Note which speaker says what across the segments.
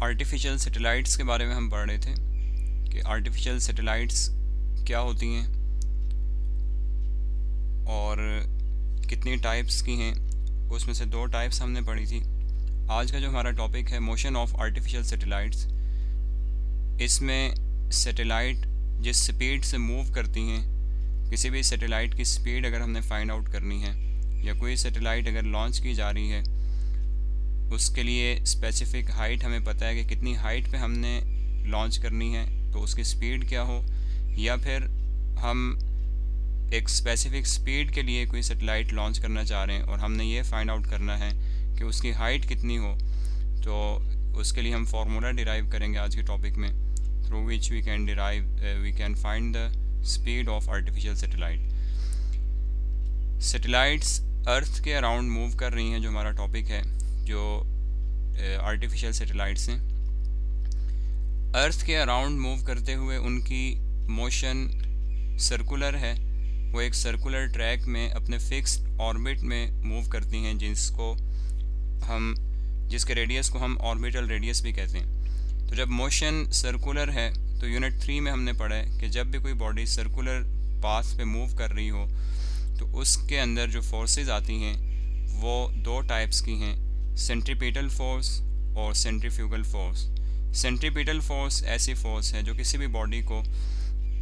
Speaker 1: Artificial satellites के बारे में हम पढ़ रहे थे कि आर्टिफिशियल सैटेलाइट्स क्या होती हैं और कितनी टाइप्स की हैं। उसमें से 2 टाइप्स हमने पढ़ी थी। आज का जो हमारा टॉपिक है मोशन ऑफ आर्टिफिशियल सैटेलाइट्स, इसमें सैटेलाइट जिस स्पीड से मूव करती हैं, किसी भी सैटेलाइट की स्पीड अगर हमने फाइंड आउट करनी है या कोई सैटेलाइट अगर लॉन्च की जा रही है, उसके लिए स्पेसिफिक हाइट हमें पता है कि कितनी हाइट पे हमने लॉन्च करनी है तो उसकी स्पीड क्या हो, या फिर हम एक स्पेसिफिक स्पीड के लिए कोई सैटेलाइट लॉन्च करना चाह रहे हैं और हमने ये फाइंड आउट करना है कि उसकी हाइट कितनी हो, तो उसके लिए हम फार्मूला डिराइव करेंगे आज के टॉपिक में, through which we can find the speed of artificial satellite. Satellites earth के अराउंड मूव कर रही हैं, जो हमारा टॉपिक है, जो आर्टिफिशियल सैटेलाइट्स हैं। अर्थ के अराउंड मूव करते हुए उनकी मोशन सर्कुलर है, वो एक सर्कुलर ट्रैक में अपने फिक्स्ड ऑर्बिट में मूव करती हैं, जिसके रेडियस को हम ऑर्बिटल रेडियस भी कहते हैं। तो जब मोशन सर्कुलर है तो यूनिट 3 में हमने पढ़ा है कि जब भी कोई बॉडी सर्कुलर पाथ पे मूव कर रही हो तो उसके अंदर जो फोर्सेस आती हैं वो 2 टाइप्स की हैं, सेंट्रीपिटल फोर्स और सेंट्रीफ्यूगल फोर्स। सेंट्रीपिटल फोर्स ऐसी फोर्स है जो किसी भी बॉडी को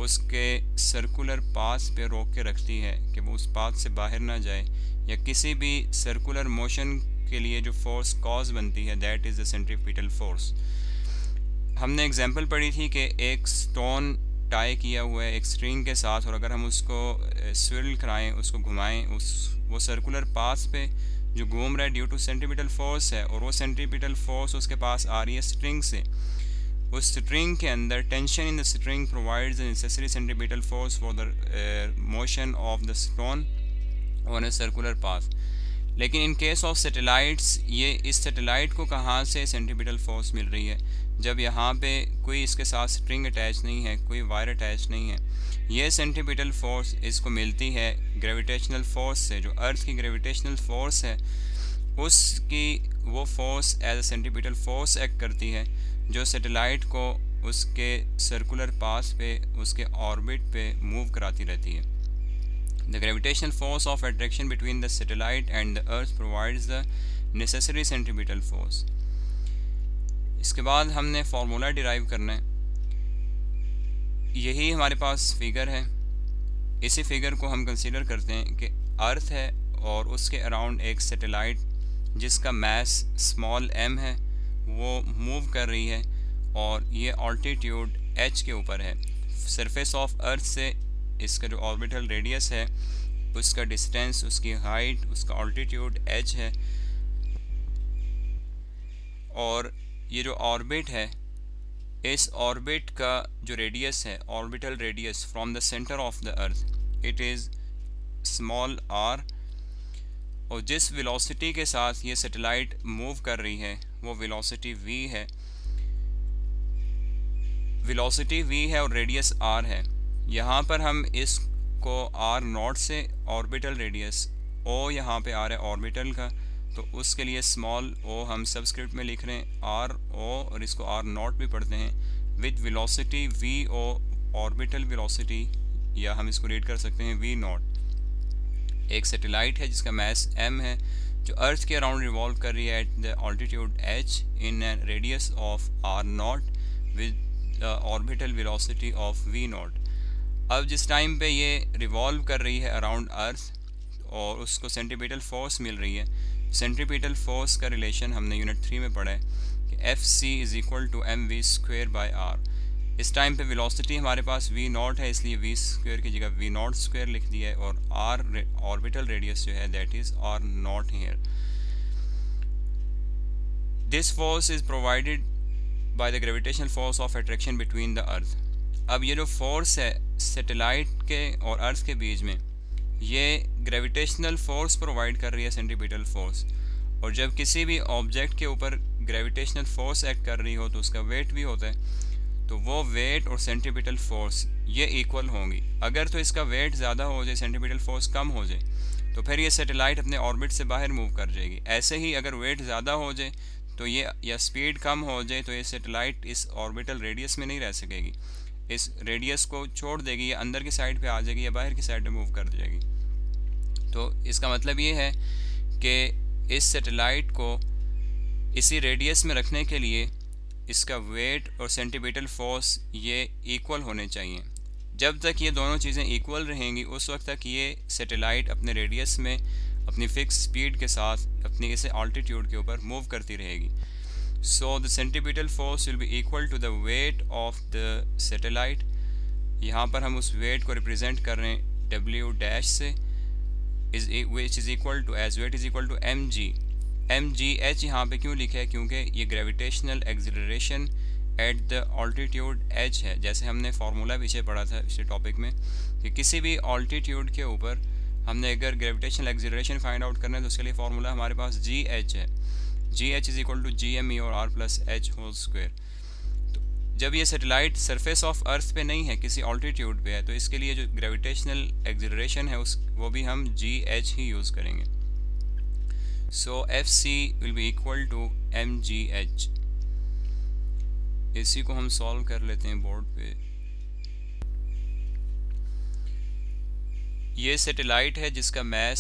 Speaker 1: उसके सर्कुलर पाथ पे रोक के रखती है कि वो उस पाथ से बाहर ना जाए, या किसी भी सर्कुलर मोशन के लिए जो फोर्स कॉज बनती है, that is the centripetal force. हमने एग्जांपल पढ़ी थी कि एक स्टोन टाई किया हुआ है एक स्ट्रिंग के साथ, और अगर हम उसको स्विरल कराएं, उसको घुमाएं, वो सर्कुलर पाथ पे जो घूम रहा है ड्यू टू सेंट्रीपिटल फोर्स है, और वो सेंट्रीपिटल फोर्स उसके पास आ रही है स्ट्रिंग से। उस स्ट्रिंग के अंदर tension in the string provides the necessary centripetal force for the motion of the stone on a circular path. लेकिन इन केस ऑफ सैटेलाइट्स, ये इस सैटेलाइट को कहाँ से सेंट्रीपिटल फोर्स मिल रही है, जब यहाँ पे कोई इसके साथ स्ट्रिंग अटैच नहीं है, कोई वायर अटैच नहीं है, ये सेंट्रीपिटल फोर्स इसको मिलती है ग्रेविटेशनल फोर्स से। जो अर्थ की ग्रेविटेशनल फोर्स है उसकी वो force as a centripetal force act करती है, जो सैटेलाइट को उसके सर्कुलर पाथ पे, उसके ऑर्बिट पे मूव कराती रहती है। The gravitational force of attraction between the satellite and the earth provides the necessary centripetal force. इसके बाद हमने फार्मूला डिराइव करना है। यही हमारे पास फिगर है। इसी फिगर को हम कंसीडर करते हैं कि अर्थ है और उसके अराउंड एक सैटेलाइट जिसका मास स्मॉल m है, वो मूव कर रही है और ये ऑल्टीट्यूड h के ऊपर है। सरफेस ऑफ अर्थ से इसका जो ऑर्बिटल रेडियस है, उसका डिस्टेंस, उसकी हाइट, उसका ऑल्टीट्यूड h है, और ये जो ऑर्बिट है, इस ऑर्बिट का जो रेडियस है, orbital radius from the centre of the earth, it is small r, और जिस वेलोसिटी के साथ ये सैटेलाइट मूव कर रही है वो वेलोसिटी v है। वेलोसिटी v है और रेडियस r है। यहाँ पर हम इसको r0 से ऑर्बिटल रेडियस o यहाँ पे आ रहा है ऑर्बिटल का, तो उसके लिए स्मॉल o हम सबस्क्रिप्ट में लिख रहे हैं r o, और इसको r0 भी पढ़ते हैं, with velocity v o orbital velocity, या हम इसको रीड कर सकते हैं v0। एक सैटेलाइट है जिसका मास m है, जो अर्थ के अराउंड रिवॉल्व कर रही है eight the altitude h in A radius of r0 with orbital velocity of v0। अब जिस टाइम पे ये रिवॉल्व कर रही है अराउंड अर्थ और उसको सेंट्रीपिटल फोर्स मिल रही है, सेंट्रीपिटल फोर्स का रिलेशन हमने यूनिट 3 में पढ़ा है कि Fc is equal to mv²/r। इस टाइम पे वेलोसिटी हमारे पास v0 है, इसलिए v² की जगह v0² लिख दिया है, और r ऑर्बिटल रेडियस जो है that is r0 here. This force is provided by the gravitational force of attraction between the earth. अब ये जो फोर्स है सैटेलाइट के और अर्थ के बीच में, ये ग्रेविटेशनल फोर्स प्रोवाइड कर रही है, सेंट्रीपिटल फोर्स, और जब किसी भी ऑब्जेक्ट के ऊपर ग्रेविटेशनल फोर्स एक्ट कर रही हो तो उसका वेट भी होता है, तो वो वेट और सेंट्रीपिटल फोर्स ये इक्वल होंगी। अगर तो इसका वेट ज़्यादा हो जाए, सेंट्रीपिटल फोर्स कम हो जाए, तो फिर ये सैटेलाइट अपने ऑर्बिट से बाहर मूव कर जाएगी। ऐसे ही अगर वेट ज़्यादा हो जाए तो ये या स्पीड कम हो जाए तो ये सैटेलाइट इस ऑर्बिटल रेडियस में नहीं रह सकेगी, इस रेडियस को छोड़ देगी, या अंदर की साइड पे आ जाएगी या बाहर की साइड पे मूव कर जाएगी। तो इसका मतलब ये है कि इस सैटेलाइट को इसी रेडियस में रखने के लिए इसका वेट और सेंटीमीटर फोर्स ये इक्वल होने चाहिए। जब तक ये दोनों चीज़ें इक्वल रहेंगी उस वक्त तक ये सैटेलाइट अपने रेडियस में अपनी फिक्स स्पीड के साथ अपनी इसे ऑल्टीट्यूड के ऊपर मूव करती रहेगी। So the centimetre force will be equal to the weight of the satellite. यहाँ पर हम उस वेट को रिप्रेजेंट कर रहे हैं डब्ल्यू डैश से, which is equal to as weight is equal to mg। mgh यहाँ पे क्यों लिखा है? क्योंकि ये gravitational acceleration at the altitude h है। जैसे हमने फार्मूला पीछे पढ़ा था इसी टॉपिक में कि किसी भी ऑल्टीट्यूड के ऊपर हमने अगर ग्रेविटेशनल एक्सिलरेशन फाइंड आउट करना है तो उसके लिए फार्मूला हमारे पास जी एच है। G H is equal to G M E और R plus H whole square. जब ये सैटेलाइट सरफेस ऑफ अर्थ पे नहीं है, किसी ऑल्टीट्यूड पे है, तो इसके लिए जो ग्रेविटेशनल एक्सिलरेशन है वो भी हम जी एच ही यूज़ करेंगे। So F C will be equal to M G H. इसी को हम सॉल्व कर लेते हैं बोर्ड पे। ये सैटेलाइट है जिसका मैस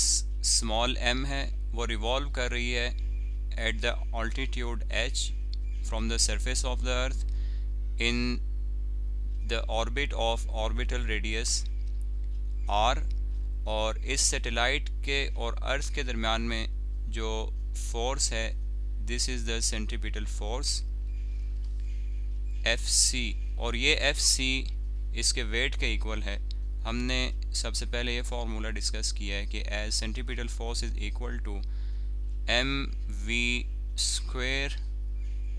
Speaker 1: स्मॉल m है, वो रिवॉल्व कर रही है eight the altitude h from the surface of the earth in the orbit of orbital radius r। और इस सैटेलाइट के और अर्थ के दरमियान में जो फोर्स है this is the centripetal force Fc, और ये Fc इसके वेट के इक्वल है। हमने सबसे पहले ये फार्मूला डिस्कस किया है कि as centripetal force is equal to mv square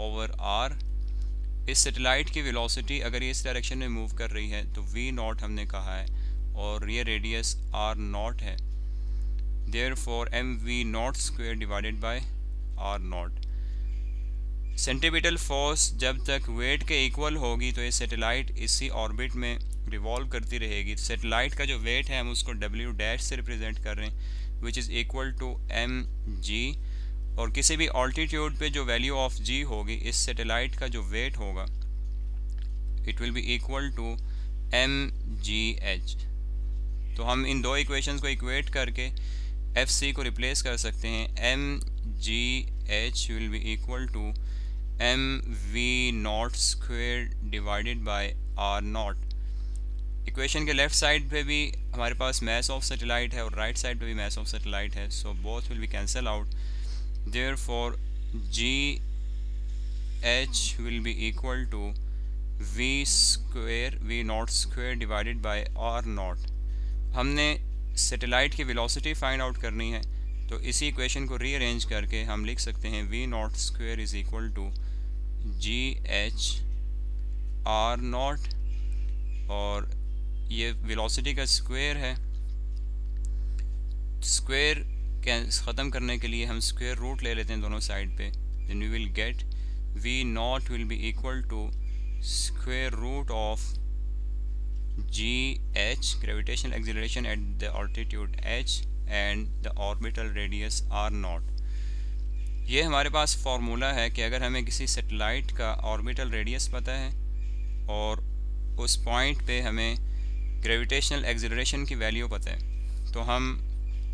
Speaker 1: over r। इस सैटेलाइट की वेलोसिटी अगर ये इस डायरेक्शन में मूव कर रही है तो v नॉट हमने कहा है और ये रेडियस r नॉट है, therefore mv not square divided by r not. Centimetre force जब तक वेट के इक्वल होगी तो ये सैटेलाइट इसी ऑर्बिट में रिवॉल्व करती रहेगी। सैटेलाइट का जो वेट है हम उसको w डैश से रिप्रेजेंट कर रहे हैं which is equal to mg, और किसी भी ऑल्टीट्यूड पे जो वैल्यू ऑफ g होगी इस सैटेलाइट का जो वेट होगा it will be equal to mgh। तो हम इन दो इक्वेशंस को इक्वेट करके fc को रिप्लेस कर सकते हैं। mgh will be equal to mv not square divided by r not. Equation के लेफ्ट साइड पे भी हमारे पास मास ऑफ सैटेलाइट है और राइट साइड पे भी मास ऑफ सैटेलाइट है, so both will be cancel out. Therefore gh will be equal to v naught square divided by r naught। हमने सैटेलाइट की वेलोसिटी फाइंड आउट करनी है तो इसी इक्वेशन को रीअरेंज करके हम लिख सकते हैं v not square is equal to gh r not, और ये वेलोसिटी का स्क्वायर है। स्क्वायर ख़त्म करने के लिए हम स्क्वायर रूट ले लेते हैं दोनों साइड पे, then we will get v not will be equal to square root of gh gravitational acceleration at the altitude h and the orbital radius r not. ये हमारे पास फार्मूला है कि अगर हमें किसी सैटेलाइट का ऑर्बिटल रेडियस पता है और उस पॉइंट पे हमें ग्रेविटेशनल एक्सिलरेशन की वैल्यू पता है तो हम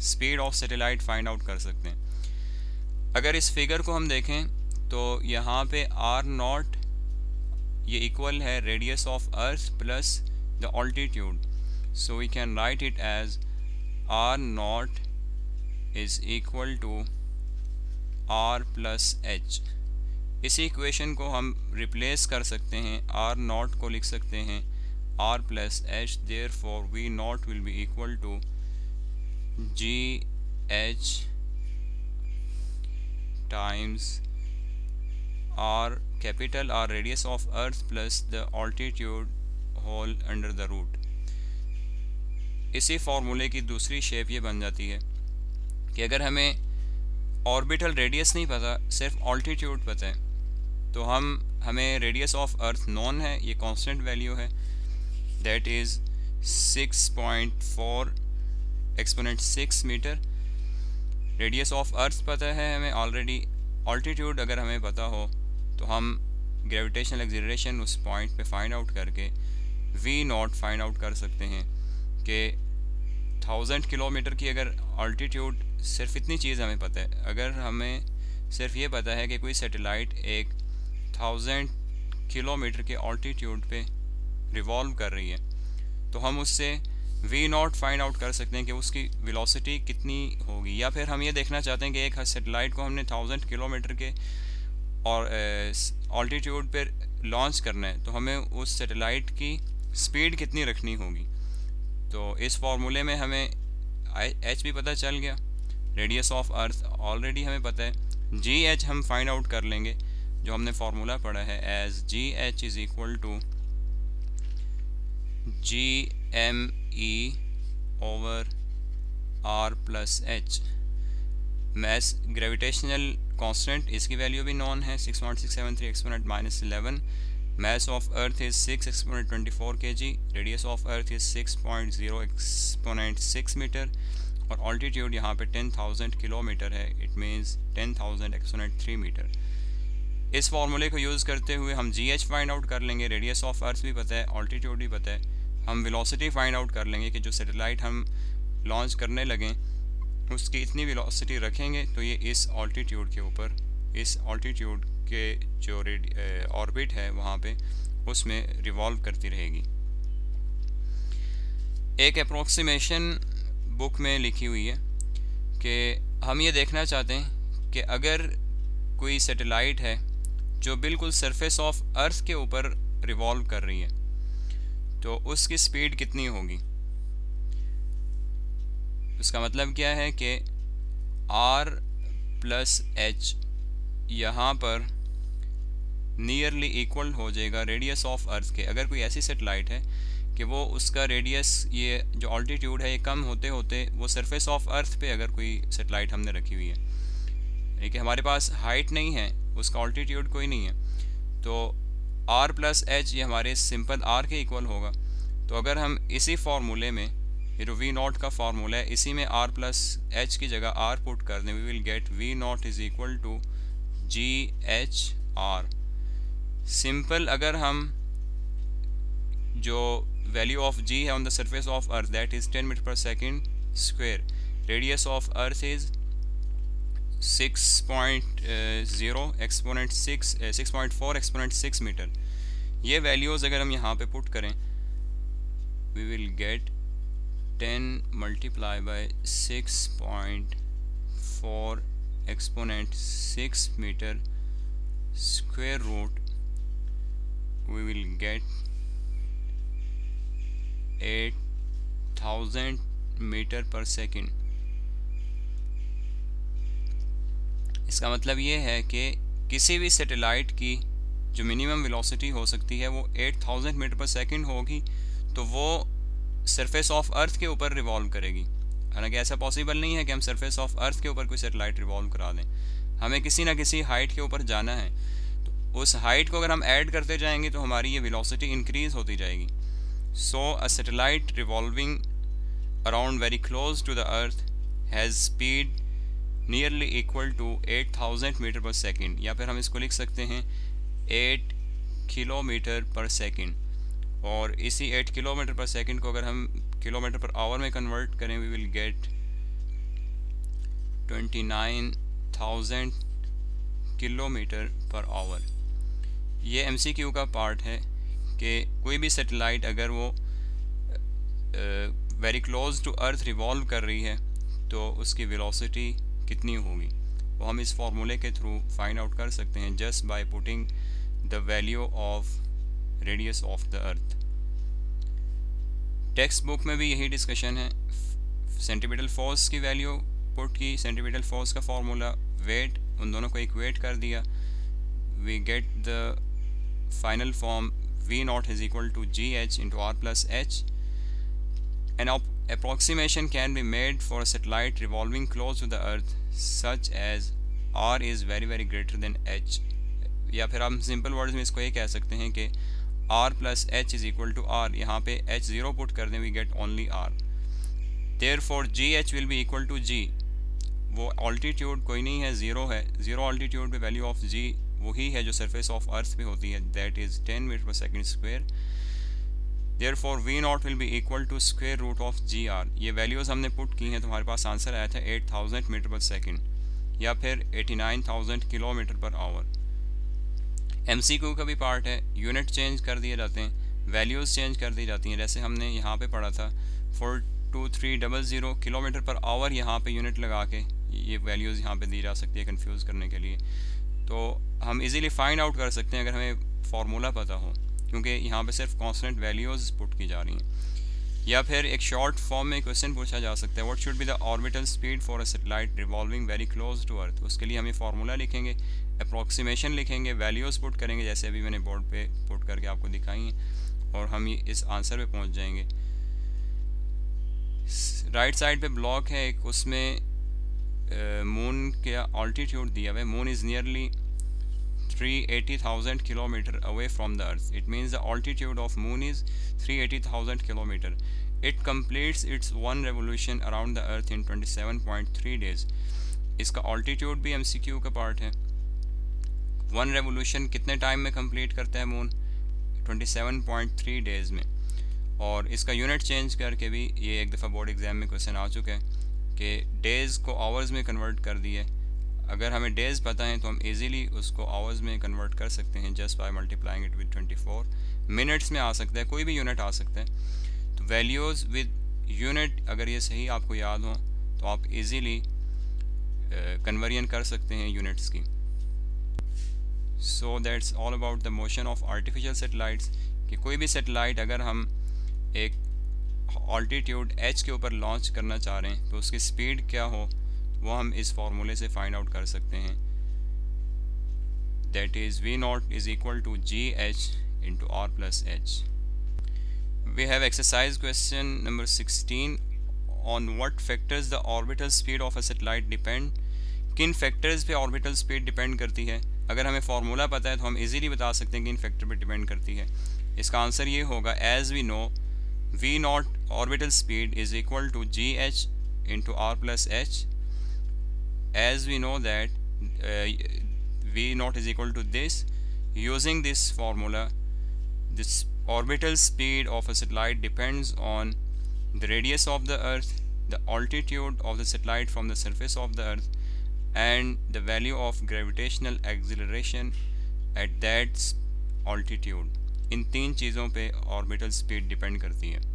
Speaker 1: speed of satellite find out कर सकते हैं। अगर इस फिगर को हम देखें तो यहाँ पे r नॉट ये इक्वल है radius of earth plus the altitude, so we can write it as r not is equal to r plus h। इसी इक्वेशन को हम रिप्लेस कर सकते हैं, r नॉट को लिख सकते हैं r plus h, therefore v not will be equal to gh times r capital R radius of earth plus the altitude whole under the root। इसी फॉर्मूले की दूसरी शेप ये बन जाती है कि अगर हमें ऑर्बिटल रेडियस नहीं पता, सिर्फ ऑल्टीट्यूड पता है, तो हमें रेडियस ऑफ अर्थ नॉन है, ये कांस्टेंट वैल्यू है, that is 6.4 exponent 6 metre. Radius of earth पता है हमें ऑलरेडी ऑल्टीट्यूड अगर हमें पता हो तो हम ग्रेविटेशनल एक्सीलरेशन उस पॉइंट पे फाइंड आउट करके वी नॉट फाइंड आउट कर सकते हैं कि 1000 किलोमीटर की अगर ऑल्टीट्यूड, सिर्फ इतनी चीज़ हमें पता है, अगर हमें सिर्फ ये पता है कि कोई सैटेलाइट एक 1000 किलोमीटर के ऑल्टीट्यूड पे रिवॉल्व कर रही है, तो हम उससे वी नॉट फाइंड आउट कर सकते हैं कि उसकी वेलोसिटी कितनी होगी। या फिर हम ये देखना चाहते हैं कि एक सैटेलाइट को हमने 1000 किलोमीटर के और ऑल्टीट्यूड पर लॉन्च करना है, तो हमें उस सैटेलाइट की स्पीड कितनी रखनी होगी। तो इस फार्मूले में हमें एच भी पता चल गया, रेडियस ऑफ अर्थ ऑलरेडी हमें पता है, जी एच हम फाइंड आउट कर लेंगे जो हमने फार्मूला पढ़ा है as ji H is equal to G M E over R plus H. Mass gravitational constant, इसकी वैल्यू भी नॉन है 6.673 exponent -11। Mass of Earth is 6 exponent 24 kg, radius of Earth is 6.0 exponent 6 metre और altitude यहाँ पे 10,000 kilometre है, it means 10,000 exponent 3 metre. इस फार्मूले को यूज़ करते हुए हम GH फाइंड आउट कर लेंगे, रेडियस ऑफ अर्थ भी पता है, ऑल्टीट्यूड भी पता है, हम वेलोसिटी फाइंड आउट कर लेंगे कि जो सैटेलाइट हम लॉन्च करने लगें उसकी इतनी वेलोसिटी रखेंगे तो ये इस ऑल्टीट्यूड के ऊपर, इस ऑल्टीट्यूड के जो ऑर्बिट है वहाँ पे उसमें रिवॉल्व करती रहेगी। एक अप्रोक्सीमेशन बुक में लिखी हुई है कि हम ये देखना चाहते हैं कि अगर कोई सैटेलाइट है जो बिल्कुल सरफेस ऑफ अर्थ के ऊपर रिवॉल्व कर रही है तो उसकी स्पीड कितनी होगी। उसका मतलब क्या है कि r प्लस एच यहाँ पर नियरली इक्वल हो जाएगा रेडियस ऑफ अर्थ के। अगर कोई ऐसी सेटेलाइट है कि वो उसका रेडियस, ये जो ऑल्टीट्यूड है ये कम होते होते वो सरफेस ऑफ अर्थ पे अगर कोई सेटेलाइट हमने रखी हुई है, यानी कि हमारे पास हाइट नहीं है, उसका ऑल्टीट्यूड कोई नहीं है, तो r प्लस एच ये हमारे सिंपल r के इक्वल होगा। तो अगर हम इसी फार्मूले में, ये जो वी नॉट का फार्मूला है, इसी में r प्लस एच की जगह r पुट कर दें, we will get V naught is equal to ji H R. Simple अगर हम जो वैल्यू ऑफ g है on the surface of earth that is 10 metre per second square, radius of earth is 6.0 exponent 6.4 exponent 6 metre. ये values अगर हम यहाँ पे put करें we will get 10 multiply by 6.4 exponent 6 metre square root, we will get 8000 metre per second. इसका मतलब ये है कि किसी भी सैटेलाइट की जो मिनिमम वेलोसिटी हो सकती है वो 8000 मीटर पर सेकेंड होगी, तो वो सरफेस ऑफ अर्थ के ऊपर रिवॉल्व करेगी। हालांकि ऐसा पॉसिबल नहीं है कि हम सरफेस ऑफ अर्थ के ऊपर कोई सैटेलाइट रिवॉल्व करा दें, हमें किसी ना किसी हाइट के ऊपर जाना है। उस हाइट को अगर हम ऐड करते जाएंगे तो हमारी ये वेलोसिटी इंक्रीज होती जाएगी। So a satellite revolving around very close to the earth has speed nearly equal to 8000 metre per second, या फिर हम इसको लिख सकते हैं 8 किलोमीटर पर सेकेंड। और इसी 8 किलोमीटर पर सेकेंड को अगर हम किलोमीटर पर आवर में कन्वर्ट करें we will get 29,000 kilometre per hour. ये MCQ का पार्ट है कि कोई भी सैटेलाइट अगर वो very close to earth revolve कर रही है तो उसकी वेलोसिटी कितनी होगी, वो हम इस फार्मूले के थ्रू फाइंड आउट कर सकते हैं just by putting the value of radius of the earth. Text book में भी यही डिस्कशन है। सेंटीमीटर फोर्स की वैल्यू पुट की, सेंटीमीटर फोर्स का फार्मूला, वेट, उन दोनों को इक्वेट कर दिया, we get the final form V naught is equal to GH into R plus H. An approximation can be made for a satellite revolving close to the earth such as R is very greater than H. या फिर हम simple words में इसको ये कह सकते हैं कि R plus H is equal to R, यहाँ पे H 0 पुट कर दें, we get only R. Therefore GH will be equal to G, वो ऑल्टीट्यूड कोई नहीं है, ज़ीरो है। ज़ीरो ऑल्टीट्यूड पे वैल्यू ऑफ जी वही है जो सरफेस ऑफ अर्थ पे होती है, that is 10 metre per second square. Therefore V not will be equal to square root of G R. ये वैल्यूज़ हमने पुट की हैं तो हमारे पास आंसर आया था 8000 मीटर पर सेकंड या फिर 89,000 किलोमीटर पर आवर। एमसीक्यू का भी पार्ट है, यूनिट चेंज कर दिए जाते हैं, वैल्यूज़ चेंज कर दी जाती हैं। जैसे हमने यहाँ पे पढ़ा था 42300 किलोमीटर पर आवर, यहाँ पे यूनिट लगा के ये वैल्यूज़ यहाँ पे दी जा सकती है कंफ्यूज करने के लिए। तो हम इजीली फाइंड आउट कर सकते हैं अगर हमें फार्मूला पता हो, क्योंकि यहाँ पे सिर्फ कांस्टेंट वैल्यूज़ पुट की जा रही हैं। या फिर एक शॉर्ट फॉर्म में क्वेश्चन पूछा जा सकता है, what should be the orbital speed for a satellite revolving very close to earth. उसके लिए हमें फार्मूला लिखेंगे, अप्रॉक्सीमेशन लिखेंगे, वैल्यूज़ पुट करेंगे जैसे अभी मैंने बोर्ड पे पुट करके आपको दिखाई हैं, और हम इस आंसर पे पहुंच जाएंगे। राइट साइड पे ब्लॉक है एक, उसमें मून का ऑल्टीट्यूड दिया हुआ है। Moon is nearly 380,000 kilometer away from the earth. It means the altitude of moon is 380,000 kilometer. It completes its one revolution around the earth in 27.3 days. इसका altitude भी MCQ का पार्ट है। One revolution कितने time में complete करता है moon? 27.3 days में। और इसका यूनिट चेंज करके भी ये एक दफ़ा बोर्ड एग्ज़ाम में क्वेश्चन आ चुका है कि डेज़ को आवर्स में कन्वर्ट कर दिए। अगर हमें डेज़ पता है तो हम इजीली उसको आवर्स में कन्वर्ट कर सकते हैं just by multiplying it with 24। Minutes में आ सकता है, कोई भी यूनिट आ सकता है। तो वैल्यूज़ विद यूनिट अगर ये सही आपको याद हो तो आप इजीली कन्वर्जन कर सकते हैं यूनिट्स की। So that's all about the motion of artificial satellites, कि कोई भी सैटेलाइट अगर हम एक ऑल्टीट्यूड h के ऊपर लॉन्च करना चाह रहे हैं तो उसकी स्पीड क्या हो वो हम इस फार्मूले से फाइंड आउट कर सकते हैं, that is v not is equal to ji H into are plus H. We have exercise question number 16 on what factors the orbital speed of a satellite depend. किन फैक्टर्स पे orbital speed depend करती है? अगर हमें formula पता है तो हम इजीली बता सकते हैं कि किन फैक्टर पे डिपेंड करती है। इसका आंसर ये होगा, as we know v not orbital speed is equal to ji H into are plus H. As we know that v naught is equal to this, using this formula, this orbital speed of a satellite depends on the radius of the earth, the altitude of the satellite from the surface of the earth, and the value of gravitational acceleration at that altitude. इन तीन चीज़ों पे orbital speed depend करती है।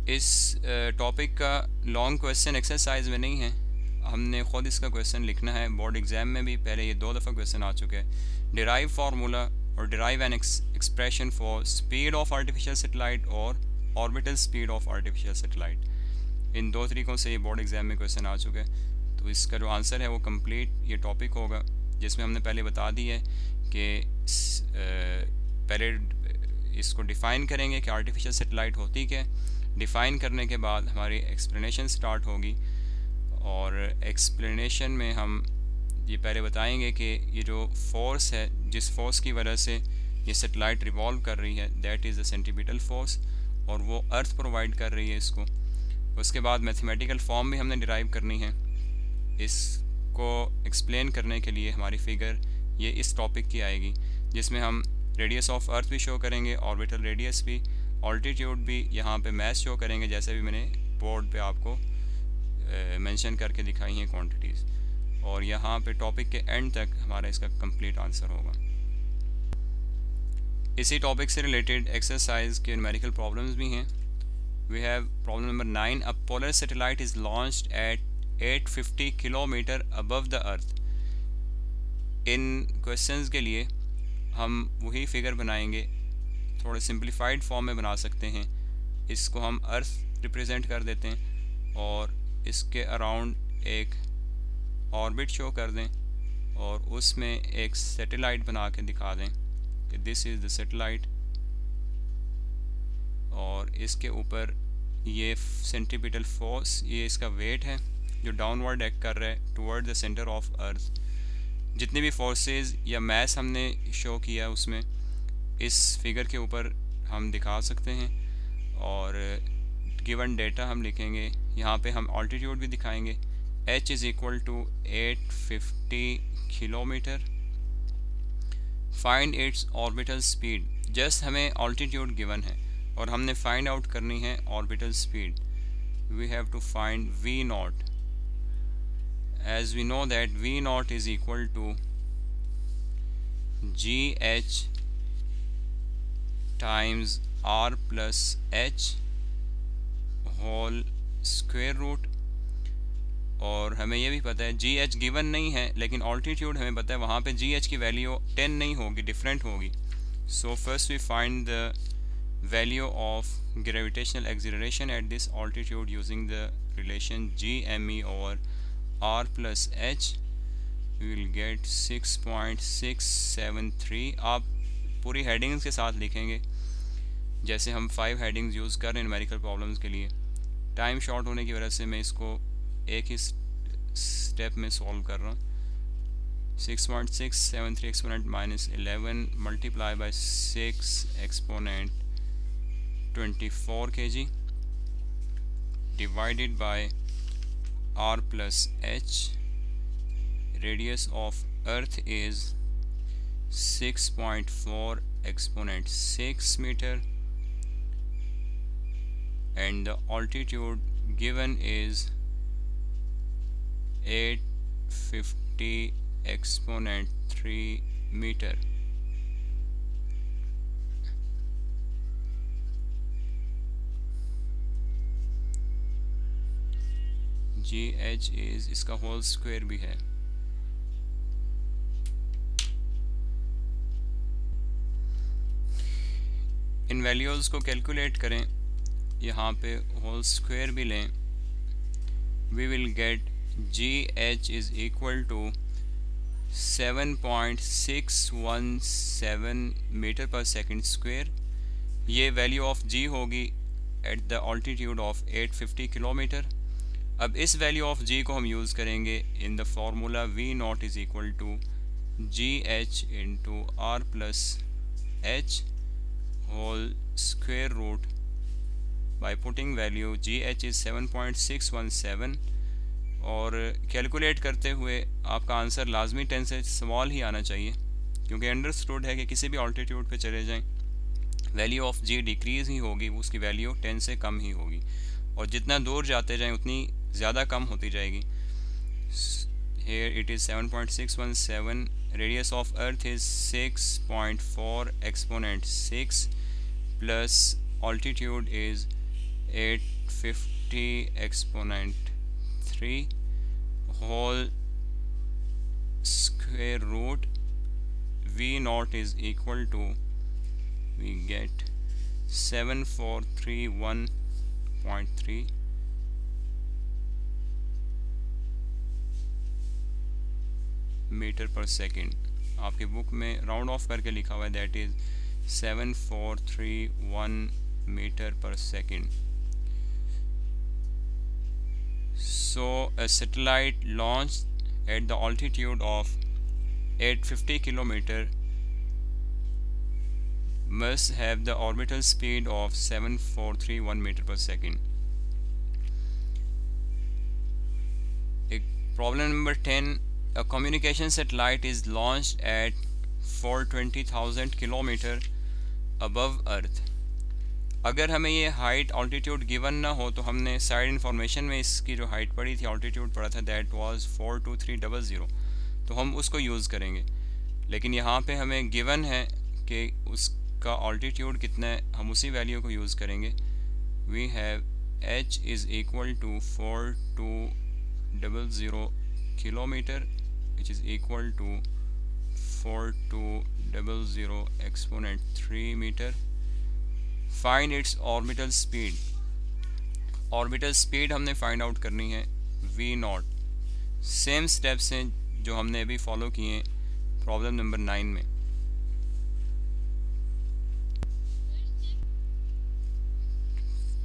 Speaker 1: इस topic का long question exercise में नहीं है, हमने ख़ुद इसका क्वेश्चन लिखना है। बोर्ड एग्ज़ाम में भी पहले ये 2 दफ़ा क्वेश्चन आ चुके हैं। डिराइव फार्मूला और derive an expression for speed of artificial satellite और orbital speed of artificial satellite. इन 2 तरीक़ों से ये बोर्ड एग्ज़ाम में क्वेश्चन आ चुके हैं। तो इसका जो आंसर है वो कंप्लीट ये टॉपिक होगा, जिसमें हमने पहले बता दी है कि पहले इसको डिफ़ाइन करेंगे कि आर्टिफिशियल सैटेलाइट होती क्या है। डिफ़ाइन करने के बाद हमारी एक्सप्लेनेशन स्टार्ट होगी, और एक्सप्लेनेशन में हम ये पहले बताएंगे कि ये जो फोर्स है, जिस फोर्स की वजह से ये सैटेलाइट रिवॉल्व कर रही है, that is the centripetal force, और वो अर्थ प्रोवाइड कर रही है इसको। उसके बाद मैथमेटिकल फॉर्म भी हमने डिराइव करनी है। इसको एक्सप्लेन करने के लिए हमारी फिगर ये इस टॉपिक की आएगी, जिसमें हम रेडियस ऑफ अर्थ भी शो करेंगे, ऑर्बिटल रेडियस भी, ऑल्टीट्यूड भी, यहाँ पे मैथ शो करेंगे जैसे भी मैंने बोर्ड पे आपको मेंशन करके दिखाई हैं क्वांटिटीज़, और यहाँ पे टॉपिक के एंड तक हमारा इसका कंप्लीट आंसर होगा। इसी टॉपिक से रिलेटेड एक्सरसाइज के न्यूमेरिकल प्रॉब्लम्स भी हैं। We have problem number 9, a polar satellite is launched at 850 kilometre above the earth. इन क्वेश्चंस के लिए हम वही फिगर बनाएंगे, थोड़े सिंप्लीफाइड फॉर्म में बना सकते हैं। इसको हम अर्थ रिप्रेजेंट कर देते हैं और इसके अराउंड एक ऑर्बिट शो कर दें, और उसमें एक सैटेलाइट बना के दिखा दें कि दिस इज़ द सैटेलाइट, और इसके ऊपर ये सेंट्रीपिटल फोर्स, ये इसका वेट है जो डाउनवर्ड एक्ट कर रहा है toward the centre of earth. जितनी भी फोर्सेस या मैस हमने शो किया उसमें इस फिगर के ऊपर हम दिखा सकते हैं, और गिवन डेटा हम लिखेंगे, यहाँ पे हम ऑल्टीट्यूड भी दिखाएंगे। h is equal to 850 kilometre. Find its orbital speed. Just हमें ऑल्टीट्यूड गिवन है और हमने फाइंड आउट करनी है orbital speed. We have to find v naught, as we know that v naught is equal to gh times r plus h whole square root. और हमें यह भी पता है जी एच गिवन नहीं है, लेकिन ऑल्टीट्यूड हमें पता है वहाँ पे जी एच की वैल्यू 10 नहीं होगी, डिफरेंट होगी। So first we find the value of gravitational acceleration at this altitude using the relation G M E over r plus h, we will get 6.673। आप पूरी हेडिंग्स के साथ लिखेंगे, जैसे हम 5 हेडिंग्स यूज़ कर रहे हैं न्यूमेरिकल प्रॉब्लम्स के लिए। टाइम शॉर्ट होने की वजह से मैं इसको एक ही स्टेप में सॉल्व कर रहा हूँ। 6.673 exponent minus 11 multiply by 6 exponent 24 kg divided by r plus h। radius of earth is 6.4 exponent 6 meter and the altitude given is 850 exponent 3 meter। Ji h is इसका होल स्क्वायर भी है। इन values को calculate करें, यहाँ पे whole square भी लें, we will get g H is equal to 7.617 metre per second square. ये वैल्यू ऑफ जी होगी at the altitude of 850 kilometre. अब इस वैल्यू ऑफ g को हम यूज़ करेंगे in the formula v not is equal to ji H into are plus H whole square root by putting value g H is 7.617। और calculate करते हुए आपका answer लाजमी 10 से स्मॉल ही आना चाहिए, क्योंकि अंडरस्टूड है कि किसी भी ऑल्टीट्यूड पे चले जाएं वैल्यू ऑफ g डिक्रीज़ ही होगी, उसकी वैल्यू 10 से कम ही होगी, और जितना दूर जाते जाएं उतनी ज़्यादा कम होती जाएगी। Here it is 7.617, radius of earth is 6.4 exponent 6 plus altitude is 850 exponent 3 whole square root v naught is equal to, we get 7431.3 metre per second. आपकी बुक में राउंड ऑफ करके लिखा हुआ है, that is 7431 metre per second. So a satellite launched at the altitude of 850 kilometer must have the orbital speed of 7431 meter per second. Problem number 10, a communication satellite is launched at 420,000 kilometer above earth। अगर हमें ये height altitude given ना हो तो हमने side information में इसकी जो हाइट पड़ी थी, ऑल्टीट्यूड पड़ा था, दैट वाज 42300, तो हम उसको यूज़ करेंगे। लेकिन यहाँ पे हमें गिवन है कि उसका ऑल्टीट्यूड कितना है, हम उसी वैल्यू को यूज़ करेंगे। We have h is equal to 4200 kilometre which is equal to 4200 exponent 3 meter। Find its orbital speed। Orbital speed हमने फाइंड आउट करनी है v नॉट। सेम स्टेप्स हैं जो हमने अभी फॉलो किए प्रॉब्लम नंबर 9 में।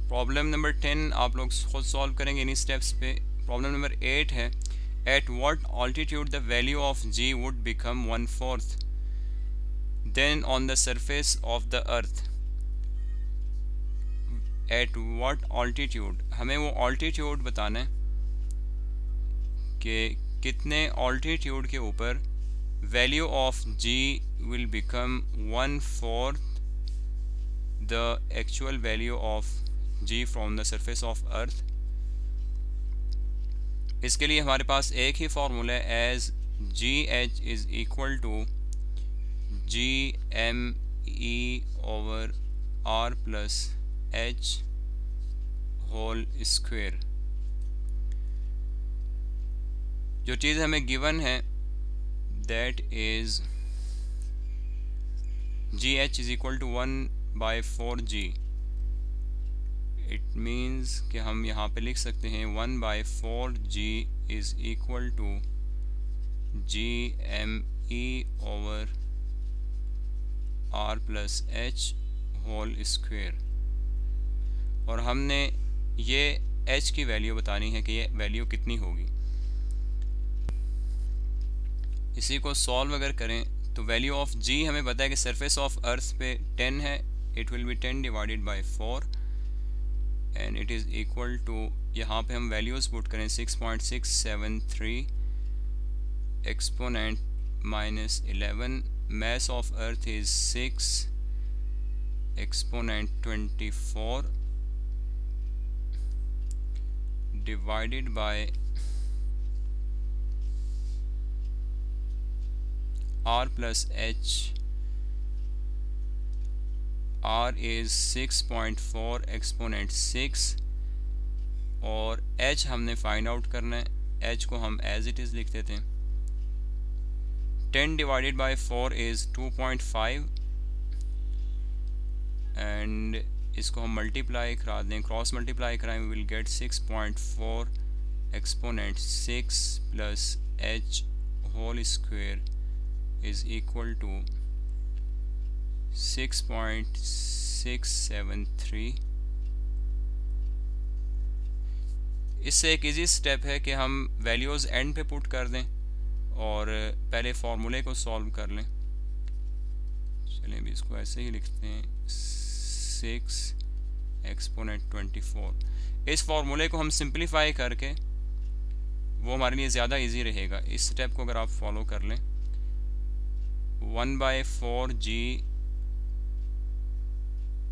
Speaker 1: प्रॉब्लम नंबर 10 आप लोग खुद सॉल्व करेंगे इन्हीं स्टेप्स पे। प्रॉब्लम नंबर 8 है, at what altitude the value of g would become 1/4 then on the surface of the earth। Eight what altitude, हमें वो ऑल्टीट्यूड बताना है कि कितने ऑल्टीट्यूड के ऊपर value of g will become 1/4 the actual value of g from the surface of earth। इसके लिए हमारे पास एक ही फार्मूला है, as ji h is equal to G M E over R plus H whole square. जो चीज़ हमें गिवन है that is g h is equal to 1/4g। It means कि हम यहाँ पे लिख सकते हैं 1/4g is equal to G M E over R plus H whole square. और हमने ये h की वैल्यू बतानी है कि ये वैल्यू कितनी होगी। इसी को सॉल्व अगर करें तो वैल्यू ऑफ g हमें पता है कि सरफेस ऑफ अर्थ पे 10 है, it will be 10 divided by 4 and it is equal to, यहाँ पे हम वैल्यूज़ पुट करें 6.673 exponent -11, mass of earth is 6 exponent 24 divided by r plus h। r is 6.4 exponent 6 और h हमने फाइंड आउट करना है। h को हम एज इट इज़ लिख देते हैं। 10 divided by 4 is 2.5 एंड इसको हम मल्टीप्लाई करा दें, क्रॉस मल्टीप्लाई कराएं, we will get 6.4 exponent 6 plus h whole square is equal to 6.673। इससे एक इजी स्टेप है कि हम वैल्यूज़ एंड पे पुट कर दें और पहले फार्मूले को सॉल्व कर लें। चलिए अभी इसको ऐसे ही लिखते हैं 6 एक्सपोनेंट 24। इस फार्मूले को हम सिंप्लीफाई करके वो हमारे लिए ज़्यादा इजी रहेगा। इस स्टेप को अगर आप फॉलो कर लें 1/4g,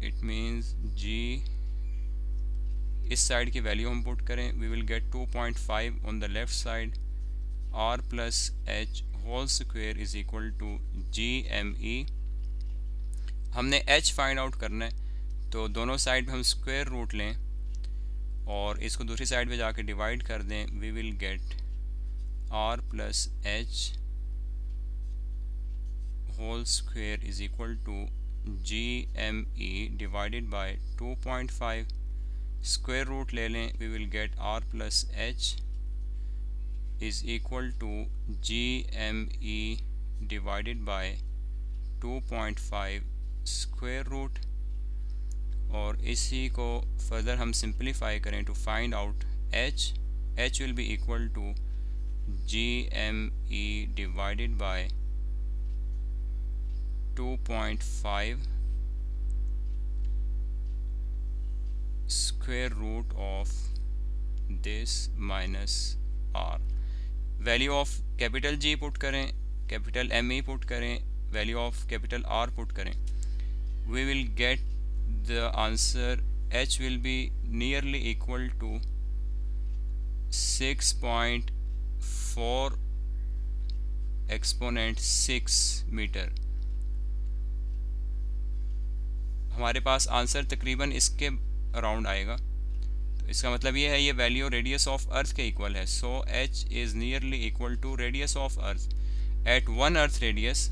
Speaker 1: इट मीन्स g इस साइड की वैल्यू हम पुट करें, we will get 2.5 on the left side, r plus h whole square is equal to G M E. हमने h फाइंड आउट करना है तो दोनों साइड पे हम स्क्वायर रूट लें और इसको दूसरी साइड पे जाके डिवाइड कर दें, we will get r plus h whole square is equal to G M E divided by 2.5, square root ले लें, we will get r plus h is equal to G M E divided by 2.5 square root. और इसी को further हम simplify करें to find out h will be equal to G M E divided by 2.5 square root of this minus r। Value of capital G put करें, capital M-E put करें, value of capital R put करें, we will get the answer h will be nearly equal to 6.4 exponent 6 metre. हमारे पास answer तकरीबन इसके around आएगा। तो इसका मतलब ये है ये वैल्यू रेडियस ऑफ अर्थ के इक्वल है। So h is nearly equal to radius of earth at 1 earth radius.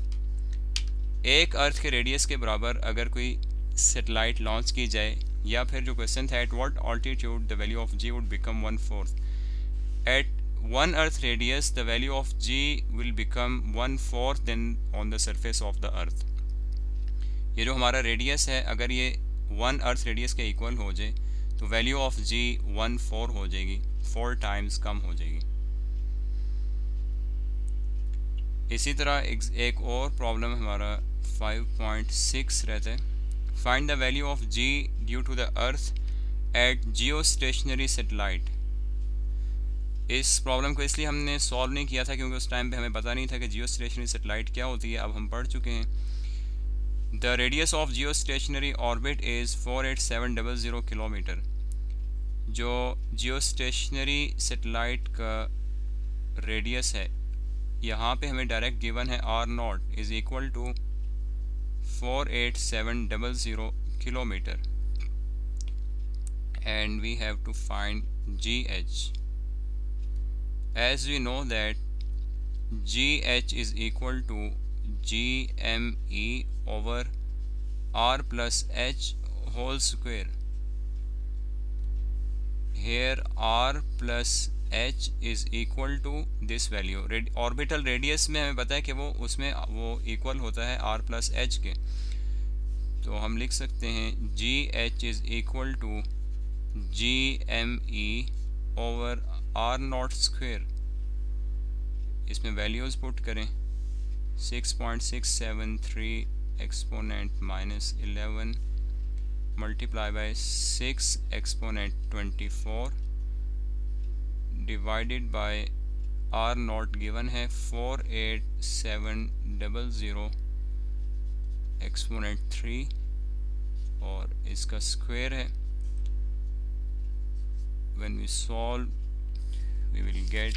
Speaker 1: एक अर्थ के रेडियस के बराबर अगर कोई सैटेलाइट लॉन्च की जाए, या फिर जो क्वेश्चन था at what altitude the value of g would become 1/4। At 1 earth radius the value of g will become 1/4 then on the surface of the earth. ये जो हमारा रेडियस है अगर ये 1 अर्थ रेडियस के इक्वल हो जाए तो वैल्यू ऑफ g 1/4 हो जाएगी, 4 टाइम्स कम हो जाएगी। इसी तरह एक और प्रॉब्लम हमारा 5.6 रहता है। Find the value of g due to the earth at geostationary satellite. इस प्रॉब्लम को इसलिए हमने सॉल्व नहीं किया था क्योंकि उस टाइम पे हमें पता नहीं था कि जियोस्टेशनरी सैटेलाइट क्या होती है। अब हम पढ़ चुके हैं। The radius of geostationary orbit is 48700 kilometre. जो जियोस्टेशनरी सैटेलाइट का रेडियस है यहाँ पे हमें डायरेक्ट गिवन है R naught is equal to 48700 kilometre and we have to find GH. As we know that GH is equal to GME over R plus H whole square. Here R plus H is equal to this value. Orbital radius में हमें पता है कि वो उसमें वो equal होता है R plus H के, तो हम लिख सकते हैं GH is equal to GME over R naught square. इसमें वैल्यूज़ पुट करें 6.673 exponent minus 11 multiply by 6 exponent 24 divided by R not given है 48700 एक्सपोनेंट 3 और इसका स्क्वायर है। When we solve, we will get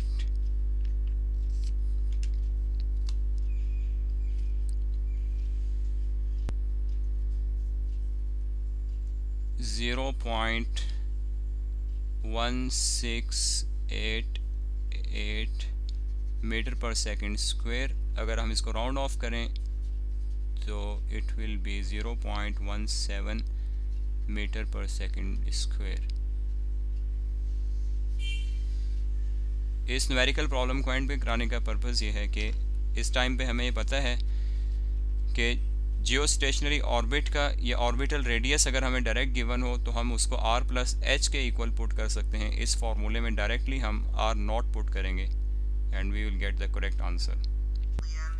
Speaker 1: 0.1688 metre per second square. अगर हम इसको round of करें तो it will B 0.17 metre per second square. इस न्यूमेरिकल प्रॉब्लम को एंड पे कराने का पर्पज़ ये है कि इस टाइम पे हमें ये पता है कि जियोस्टेशनरी ऑर्बिट का या ऑर्बिटल रेडियस अगर हमें डायरेक्ट गिवन हो तो हम उसको R प्लस H के इक्वल पुट कर सकते हैं। इस फार्मूले में डायरेक्टली हम R नॉट पुट करेंगे and we will get the correct answer.